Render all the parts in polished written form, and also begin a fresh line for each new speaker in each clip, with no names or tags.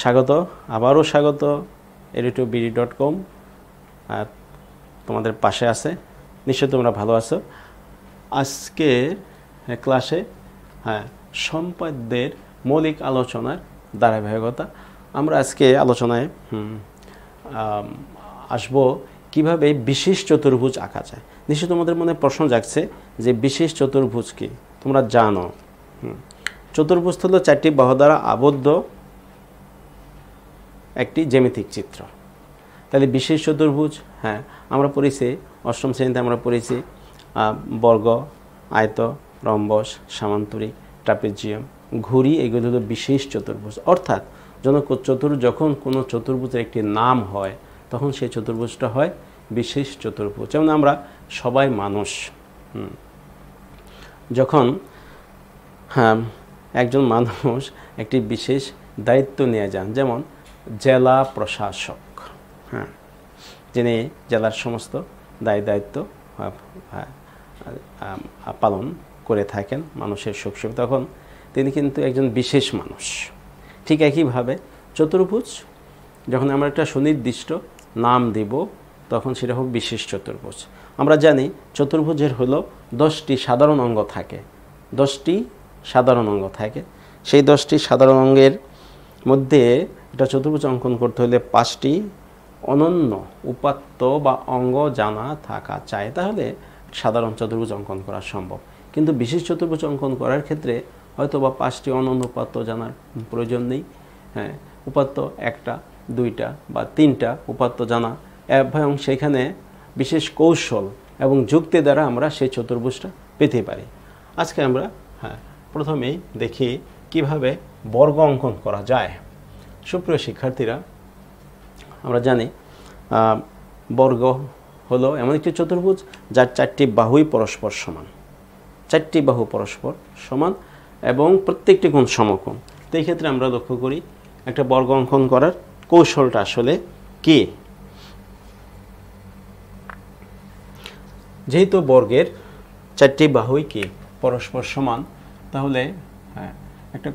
স্বাগত, আবারও স্বাগত edutubd.com। আর তোমাদের পাশে আছে, নিশ্চয়ই তোমরা ভালো আছো। আজকে ক্লাসে সম্পাদ্যের মৌলিক আলোচনার ধারাবাহিকতা। আমরা আজকে আলোচনায় আসব কিভাবে বিশেষ চতুর্ভুজ আঁকা যায়। নিশ্চয়ই তোমাদের মনে প্রশ্ন জাগছে যে বিশেষ চতুর্ভুজ কি। তোমরা জানো চতুর্ভুজ হলো চারটি বাহু দ্বারা আবদ্ধ একটি জ্যামিতিক চিত্র। তাহলে বিশেষ চতুর্ভুজ আমরা পড়েছি অষ্টম শ্রেণীতে, আমরা পড়েছি বর্গ, আয়ত, রম্বস, সামান্তরিক, ট্রাপিজিয়াম, ঘুড়ি, এগুলো হলো বিশেষ চতুর্ভুজ। অর্থাৎ যখন কোনো চতুর্ভুজের একটি নাম হয় তখন সেই চতুর্ভুজটা হয় বিশেষ চতুর্ভুজ। যেমন আমরা সবাই মানুষ, যখন একজন মানুষ একটি বিশেষ দায়িত্ব নিয়ে যান, যেমন জেলা প্রশাসক, যিনি জেলার সমস্ত দায়িত্ব পালন করে থাকেন মানুষের সুখ সুখ, তখন তিনি কিন্তু একজন বিশেষ মানুষ। ঠিক একইভাবে চতুর্ভুজ যখন আমরা একটা সুনির্দিষ্ট নাম দিব তখন সেটা হোক বিশেষ চতুর্ভুজ। আমরা জানি চতুর্ভুজের হলো 10টি সাধারণ অঙ্গ থাকে, 10টি সাধারণ অঙ্গ থাকে। সেই 10টি সাধারণ অঙ্গের মধ্যে এটা চতুর্ভুজ অঙ্কন করতে হলে 5টি অনন্য উপাত্ত বা অঙ্গ জানা থাকা চাই, তাহলে সাধারণ চতুর্ভুজ অঙ্কন করা সম্ভব। কিন্তু বিশেষ চতুর্ভুজ অঙ্কন করার ক্ষেত্রে হয়তো বা 5টি অনন্য উপাত্ত জানার প্রয়োজন নেই। উপাত্ত 1টা, 2টা বা 3টা উপাত্ত জানা এবং সেখানে বিশেষ কৌশল এবং যুক্তি দ্বারা আমরা সেই চতুর্ভুজটা পেতে পারি। আজকে আমরা প্রথমেই দেখি কিভাবে বর্গ অঙ্কন করা যায়। সুপ্রিয় শিক্ষার্থীরা, আমরা জানি বর্গ হলো এমন একটি চতুর্ভুজ যার 4টি বাহুই পরস্পর সমান, 4টি বাহু পরস্পর সমান এবং প্রত্যেকটি কোণ সমকোণ। তো এই ক্ষেত্রে আমরা লক্ষ্য করি একটা বর্গ অঙ্কন করার কৌশলটা আসলে কি। যেহেতু বর্গের 4টি বাহুই কি পরস্পর সমান, তাহলে একটা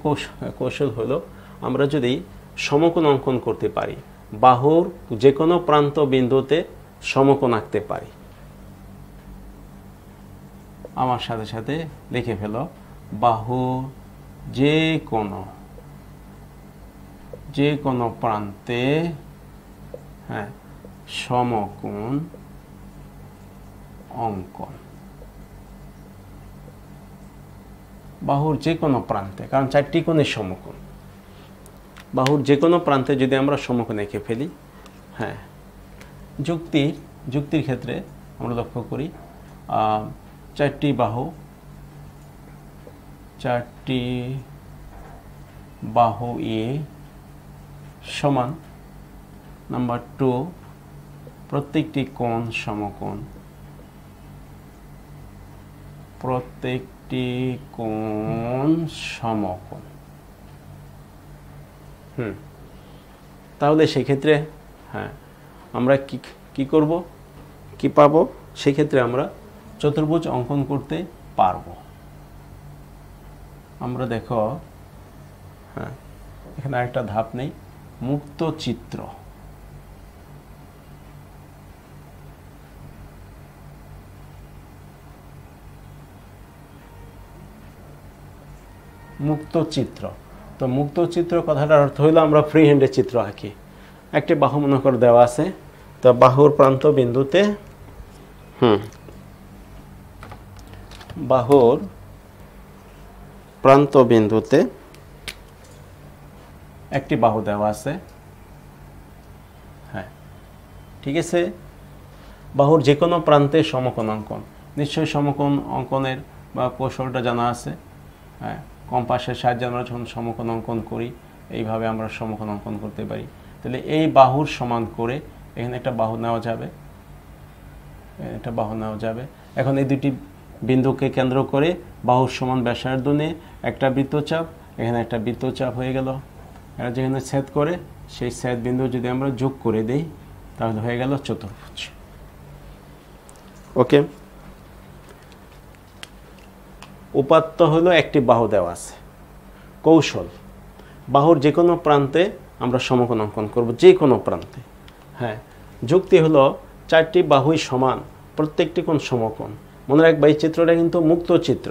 কৌশল হলো আমরা যদি সমকোণ অঙ্কন করতে পারি, বাহুর যে কোনো প্রান্ত বিন্দুতে সমকোণ আঁকতে পারি। আমার সাথে সাথে লিখে ফেলো, বাহু যে কোনো প্রান্তে সমকোণ অঙ্কন। বাহুর যে কোনো প্রান্তে, কারণ 4টি কোণের সমকোণ, বাহুর যে কোনো প্রান্তে যদি আমরা সমকোণ এঁকে ফেলি। যুক্তির ক্ষেত্রে আমরা লক্ষ্য করি 4টি বাহু এ সমান নাম্বার 2 প্রত্যেকটি কোণ সমকোণ, প্রত্যেকটি কোণ সমকোণ। তাহলে সেক্ষেত্রে আমরা কি করব, কি পাবো? সেক্ষেত্রে আমরা চতুর্ভুজ অঙ্কন করতে পারবো। আমরা দেখো এখানে একটা ধাপ নেই, মুক্ত চিত্র। মুক্ত চিত্র, তো মুক্ত চিত্র কথাটার অর্থ হইলো আমরা ফ্রি হ্যান্ডের চিত্র আঁকি। একটি বাহু মনে করে দেওয়া আছে, তো বাহুর প্রান্ত বিন্দুতে বাহুর প্রান্ত বিন্দুতে একটি বাহু দেওয়া আছে। ঠিক আছে, বাহুর যে কোনো প্রান্তে সমকোণ অঙ্কন। নিশ্চয়ই সমকোণ অঙ্কনের বা কৌশলটা জানা আছে। কম্পাসের সাহায্যে আমরা যখন সমকোণ অঙ্কন করি, এইভাবে আমরা সমকোণ অঙ্কন করতে পারি। তাহলে এই বাহুর সমান করে এখানে একটা বাহু নেওয়া যাবে, এখন এই দুটি বিন্দুকে কেন্দ্র করে বাহুর সমান ব্যাসার্ধ নিয়ে একটা বৃত্তচাপ, এখানে একটা বৃত্তচাপ হয়ে গেল। এরা যেখানে ছেদ করে সেই ছেদ বিন্দু যদি আমরা যোগ করে দেই তাহলে হয়ে গেল চতুর্ভুজ। ওকে, উপাত্ত হলো একটি বাহু দেওয়া আছে। কৌশল, বাহুর যে কোনো প্রান্তে আমরা সমকোণ অঙ্কন করব যে কোনো প্রান্তে। হ্যাঁ, যুক্তি হলো চারটি বাহুই সমান, প্রত্যেকটি কোণ সমকোণ। মনে রাখবা এই চিত্রটা কিন্তু মুক্ত চিত্র,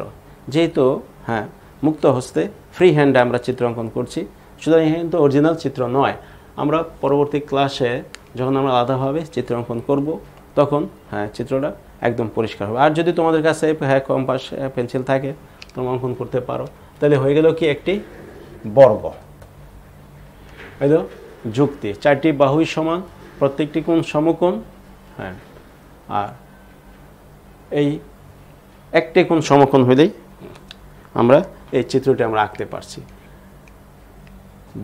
যেহেতু হ্যাঁ মুক্ত হস্তে ফ্রি হ্যান্ডে আমরা চিত্র অঙ্কন করছি, সুতরাং এখানে কিন্তু অরিজিনাল চিত্র নয়। আমরা পরবর্তী ক্লাসে যখন আমরা আলাদাভাবে চিত্র অঙ্কন করব তখন হ্যাঁ চিত্রটা একদম পরিষ্কার হবে। আর যদি তোমাদের কাছে হ্যাঁ কম্পাস পেন্সিল থাকে তোমরা অঙ্কন করতে পারো, তাহলে হয়ে গেল কি একটি বর্গ। এই তো যুক্তি, চারটি বাহুই সমান, প্রত্যেকটি কোণ সমকোণ। হ্যাঁ, আর এই একটি কোণ সমকোণ হলেই আমরা এই চিত্রটি আমরা আঁকতে পারছি।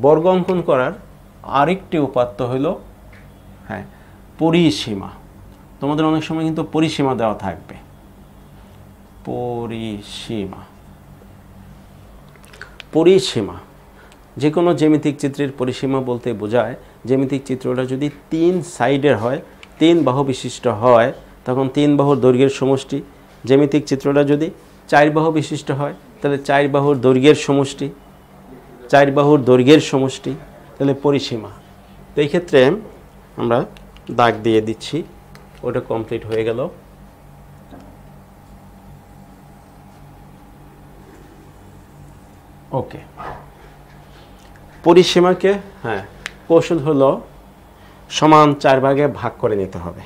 বর্গ অঙ্কন করার আরেকটি উপাত্ত হইল হ্যাঁ পরিসীমা। তোমাদের অনেক সময় কিন্তু পরিসীমা দেওয়া থাকবে। পরিসীমা, পরিসীমা যে কোনো জ্যামিতিক চিত্রের পরিসীমা বলতে বোঝায় জ্যামিতিক চিত্রটা যদি 3 সাইডের হয়, 3 বাহু বিশিষ্ট হয়, তখন 3 বাহুর দৈর্ঘ্যের সমষ্টি। জ্যামিতিক চিত্রটা যদি 4 বাহু বিশিষ্ট হয় তাহলে 4 বাহুর দৈর্ঘ্যের সমষ্টি, 4 বাহুর দৈর্ঘ্যের সমষ্টি, তাহলে পরিসীমা। তো এই ক্ষেত্রে আমরা দাগ দিয়ে দিচ্ছি, ওটা কমপ্লিট হয়ে গেল। ওকে, পরিসীমাকে হ্যাঁ কৌশল হলো সমান 4 ভাগে ভাগ করে নিতে হবে।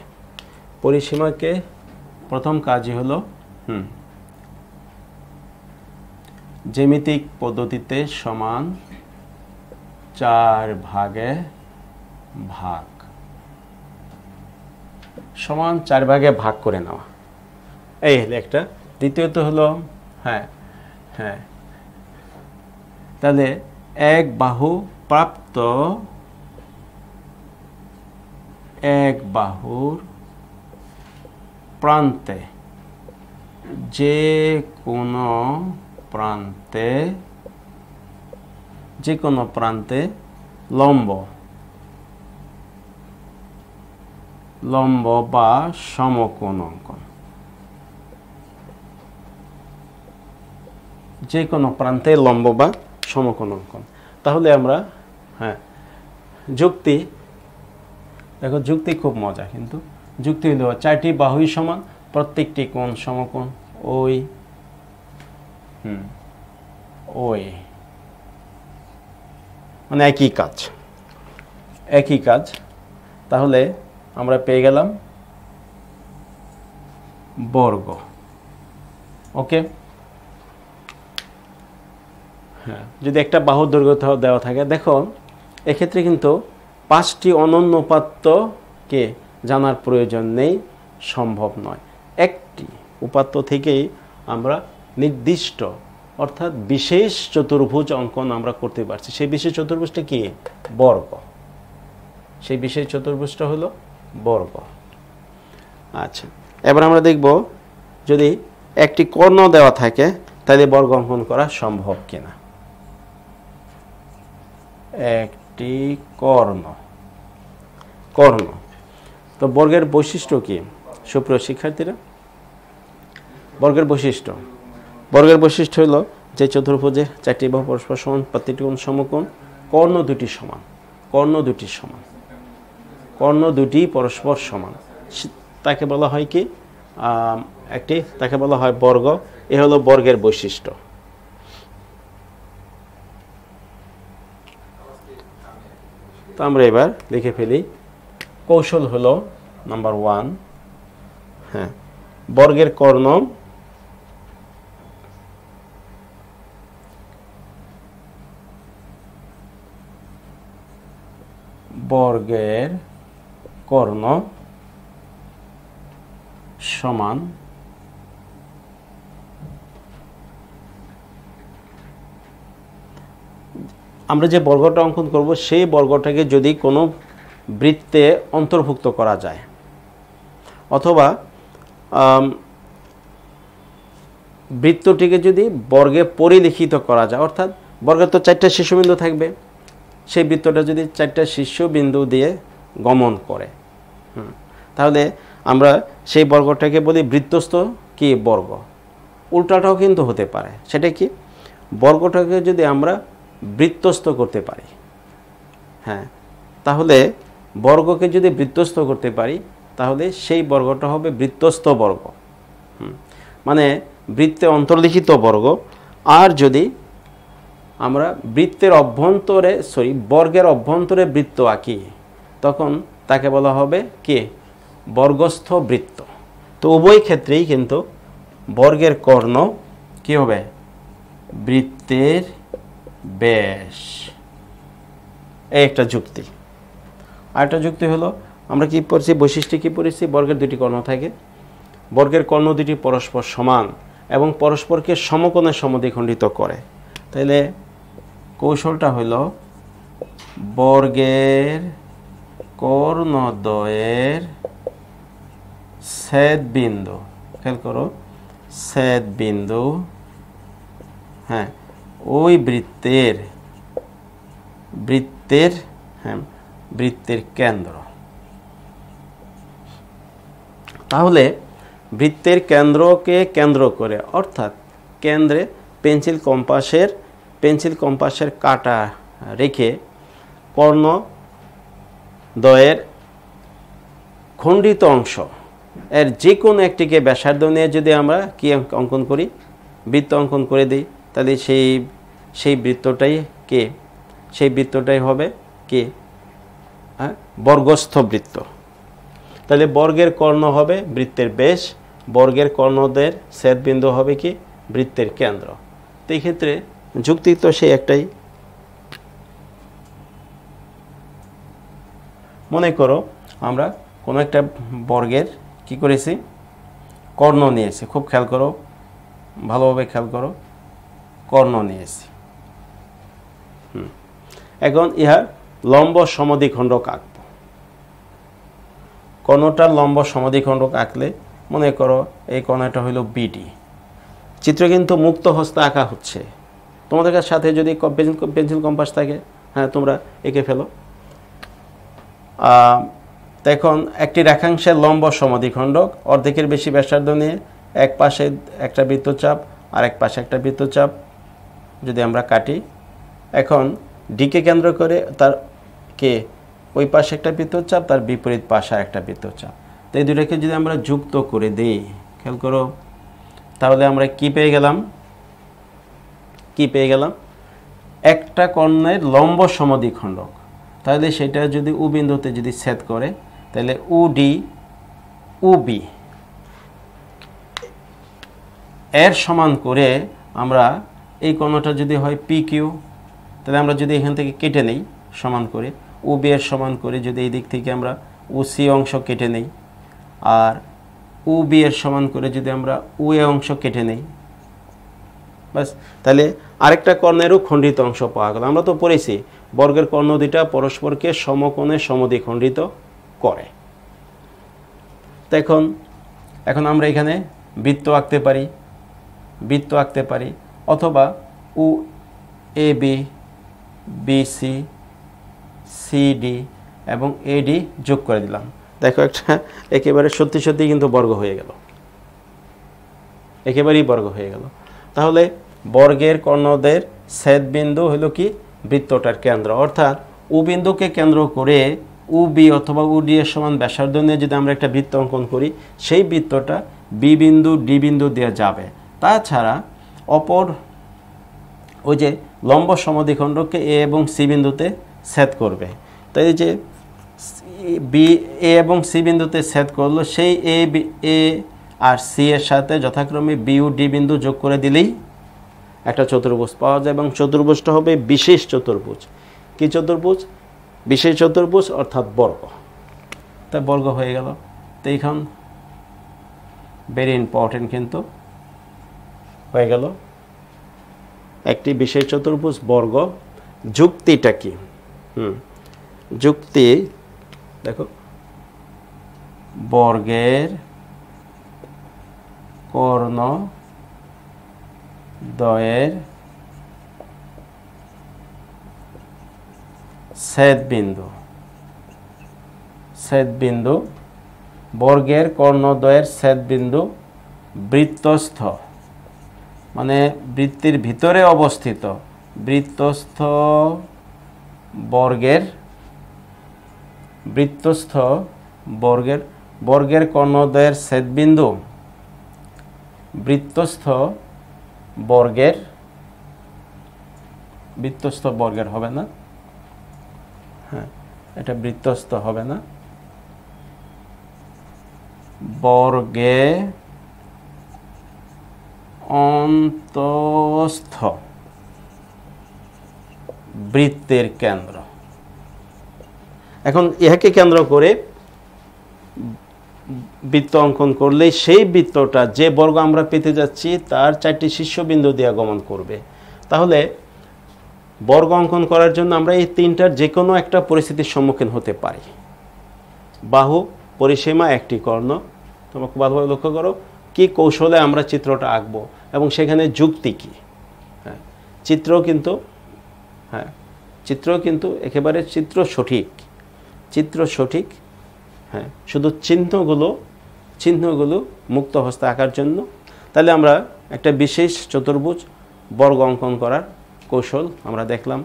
পরিসীমাকে প্রথম কাজই হলো জ্যামিতিক পদ্ধতিতে সমান 4 ভাগে ভাগ, সমান 4 ভাগে ভাগ করে নেওয়া, এই হলো একটা। দ্বিতীয়ত হলো হ্যাঁ হ্যাঁ তাহলে এক বাহু প্রাপ্ত এক বাহুর প্রান্তে যে কোনো প্রান্তে লম্ব বা সমকোণ অঙ্কন, যে কোনো প্রান্তে লম্ব বা সমকোণ অঙ্কন। তাহলে আমরা হ্যাঁ যুক্তি দেখো, যুক্তি খুব মজা, কিন্তু যুক্তি হলো 4টি বাহুই সমান, প্রত্যেকটি কোণ সমকোণ। ওই মানে একই কাজ। তাহলে আমরা পেয়ে গেলাম বর্গ। ওকে, হ্যাঁ যদি একটা বাহুর দৈর্ঘ্য দেওয়া থাকে, দেখো এক্ষেত্রে কিন্তু 5টি অনন্য উপাত্তকে জানার প্রয়োজন নেই, সম্ভব নয়। একটি উপাত্ত থেকেই আমরা নির্দিষ্ট অর্থাৎ বিশেষ চতুর্ভুজ অঙ্কন আমরা করতে পারছি। সেই বিশেষ চতুর্ভুজটা কি? বর্গ। সেই বিশেষ চতুর্ভুজটা হলো বর্গ। আচ্ছা, এবার আমরা দেখব যদি একটি কর্ণ দেওয়া থাকে তাহলে বর্গ অঙ্কন করা সম্ভব কিনা। একটি কর্ণ তো বর্গের বৈশিষ্ট্য কি সুপ্রিয় শিক্ষার্থীরা? বর্গের বৈশিষ্ট্য হলো যে চতুর্ভুজে 4টি বাহু পরস্পর সমান, প্রত্যেকটি কোণ সমকোণ, কর্ণ দুটি সমান, কর্ণ দুটি পরস্পর সমান, তাকে বলা হয় কি তাকে বলা হয় বর্গ। এ হলো বর্গের বৈশিষ্ট্য। তো আমরা এবার লিখে ফেলি। কৌশল হলো নাম্বার 1, হ্যাঁ বর্গের কর্ণ সমান আমরা যে বর্গটা অঙ্কন করব সেই বর্গটাকে যদি কোনো বৃত্তে অন্তর্ভুক্ত করা যায়, অথবা বৃত্তটিকে যদি বর্গে পরিলিখিত করা যায়, অর্থাৎ বর্গের তো 4টা শীর্ষবিন্দু থাকবে, সেই বৃত্তটা যদি 4টা শীর্ষবিন্দু দিয়ে গমন করে, তাহলে আমরা সেই বর্গটাকে বলি বৃত্তস্থ কি বর্গ। উল্টাটাও কিন্তু হতে পারে, সেটা কি বর্গটাকে যদি আমরা বৃত্তস্থ করতে পারি, হ্যাঁ, তাহলে বর্গকে যদি বৃত্তস্থ করতে পারি তাহলে সেই বর্গটা হবে বৃত্তস্থ বর্গ, মানে বৃত্তে অন্তর্লিখিত বর্গ। আর যদি আমরা বৃত্তের অভ্যন্তরে বর্গের অভ্যন্তরে বৃত্ত আঁকি তখন তাকে বলা হবে কি বর্গস্থ বৃত্ত। তো উভয় ক্ষেত্রেই কিন্তু বর্গের কর্ণ কি হবে বৃত্তের ব্যাস, এই একটা যুক্তি। আরেকটা যুক্তি হলো আমরা কি পড়ছি, বৈশিষ্ট্য কি পড়েছি, বর্গের দুটি কর্ণ থাকে, বর্গের কর্ণ দুটি পরস্পর সমান এবং পরস্পরকে সমকোণে সমদ্বিখণ্ডিত করে। তাইলে কৌশলটা হইল বর্গের কর্ণদ্বয়ের ছেদ বিন্দু, খেয়াল করো ছেদ বিন্দু, হ্যাঁ ওই বৃত্তের কেন্দ্র। তাহলে বৃত্তের কেন্দ্রকে কেন্দ্র করে অর্থাৎ কেন্দ্রে পেন্সিল কম্পাসের কাটা রেখে কর্ণদ্বয়ের খণ্ডিত অংশ এর যে কোনো একটিকে ব্যাসার্ধ নিয়ে যদি আমরা কি অঙ্কন করি, বৃত্ত অঙ্কন করে দিই, তাহলে সেই বৃত্তটাই হবে কি বর্গস্থ বৃত্ত। তাহলে বর্গের কর্ণ হবে বৃত্তের ব্যাস, বর্গের কর্ণদের ছেদবিন্দু হবে কি বৃত্তের কেন্দ্র। তো এই ক্ষেত্রে যুক্তি তো সেই একটাই। মনে করো আমরা কোনো একটা বর্গের কি করেছি কর্ণ নিয়েছি, খুব খেয়াল করো, ভালোভাবে খেয়াল করো, কর্ণ নিয়েছি। এখন ইহার লম্ব সমদ্বিখণ্ডক আঁকব। কর্ণটার লম্ব সমদ্বিখণ্ডক আঁকলে মনে করো এই কর্ণটা হইল বিডি। চিত্র কিন্তু মুক্ত হস্তে আঁকা হচ্ছে, তোমাদের সাথে যদি পেন্সিল কম্পাস থাকে হ্যাঁ তোমরা এঁকে ফেলো। এখন একটি রেখাংশের লম্ব সমদ্বিখণ্ডক অর্ধেকের বেশি ব্যাসার্ধ নিয়ে এক পাশে একটা বৃত্তচাপ আর এক পাশে একটা বৃত্তচাপ যদি আমরা কাটি, এখন ডিকে কেন্দ্র করে তার ওই পাশে একটা বৃত্তচাপ, তার বিপরীত পাশে একটা বৃত্তচাপ। তো এই দুটাকে যদি আমরা যুক্ত করে দিই, খেয়াল করো, তাহলে আমরা কি পেয়ে গেলাম একটা কর্ণের লম্ব সমদ্বিখণ্ডক। তাহলে সেটা যদি উ বিন্দুতে যদি ছেদ করে তাহলে উবি এর সমান করে আমরা এই কর্ণটা যদি হয় পি কিউ, তাহলে আমরা যদি এখান থেকে কেটে নেই সমান করে, উবি এর সমান করে যদি এই দিক থেকে আমরা উসি অংশ কেটে নেই, আর উবি এর সমান করে যদি আমরা উএ অংশ কেটে নেই, বাস তাহলে আরেকটা কর্ণেরও খণ্ডিত অংশ পাওয়া গেল। আমরা তো পড়েছি বর্গের কর্ণ দুইটা পরস্পরকে সমকোণে সমদ্বিখণ্ডিত করে। তো এখন আমরা এখানে বৃত্ত আঁকতে পারি অথবা উ এ বি বিসি সিডি এবং এডি যোগ করে দিলাম। দেখো একটা একেবারে সত্যি কিন্তু বর্গ হয়ে গেল, একেবারেই বর্গ হয়ে গেল। তাহলে বর্গের কর্ণদের ছেদবিন্দু হলো কি বৃত্তটার কেন্দ্র, অর্থাৎ উ বিন্দুকে কেন্দ্র করে উবি অথবা উডি এর সমান ব্যাসার্ধ নিয়ে যদি আমরা একটা বৃত্ত অঙ্কন করি, সেই বৃত্তটা বি বিন্দু ডি বিন্দু দিয়ে যাবে। তাছাড়া অপর ওই যে লম্ব সমদ্বিখণ্ডককে এ এবং সি বিন্দুতে ছেদ করবে। তো এই যে বি এ এবং সি বিন্দুতে ছেদ করলো, সেই এ আর সি এর সাথে যথাক্রমে বি ও ডি বিন্দু যোগ করে দিলেই একটা চতুর্ভুজ পাওয়া যায় এবং চতুর্ভুজটা হবে বিশেষ চতুর্ভুজ। কি চতুর্ভুজ? বিশেষ চতুর্ভুজ অর্থাৎ বর্গ। তা বর্গ হয়ে গেল। তো এইখান ভেরি ইম্পর্টেন্ট কিন্তু হয়ে গেল একটি বিশেষ চতুর্ভুজ বর্গ। যুক্তিটা কি? যুক্তি দেখো, বর্গের কর্ণ দ্বয়ের ছেদবিন্দু বর্গের কর্ণদ্বয়ের ছেদবিন্দু বৃত্তস্থ, মানে বৃত্তির ভিতরে অবস্থিত বৃত্তস্থ বর্গের বৃত্তস্থ বর্গের কর্ণদ্বয়ের ছেদবিন্দু, বৃত্তস্থ বর্গের হবে না, হ্যাঁ এটা বৃত্তস্থ হবে না, বর্গে অন্তস্থ বৃত্তের কেন্দ্র। এখন ইহাকে কেন্দ্র করে বৃত্ত অঙ্কন করলেই সেই বৃত্তটা যে বর্গ আমরা পেতে যাচ্ছি তার 4টি শীর্ষবিন্দু দিয়ে গমন করবে। তাহলে বর্গ অঙ্কন করার জন্য আমরা এই 3টার যে কোনো একটা পরিস্থিতির সম্মুখীন হতে পারি। বাহু, পরিসীমা, একটি কর্ণ। তোমরা খুব ভালোভাবে লক্ষ্য করো কি কৌশলে আমরা চিত্রটা আঁকবো এবং সেখানে যুক্তি কি। হ্যাঁ, চিত্র কিন্তু একেবারে চিত্র সঠিক। হ্যাঁ, শুধু চিহ্নগুলো মুক্ত হস্তে আঁকার জন্য। তাহলে আমরা একটা বিশেষ চতুর্ভুজ বর্গ অঙ্কন করার কৌশল আমরা দেখলাম।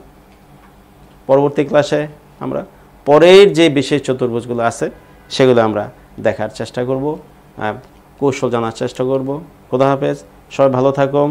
পরবর্তী ক্লাসে আমরা পরের যে বিশেষ চতুর্ভুজগুলো আছে সেগুলো আমরা দেখার চেষ্টা করব, কৌশল জানার চেষ্টা করব। খোদা হাফেজ, সবাই ভালো থাকুন।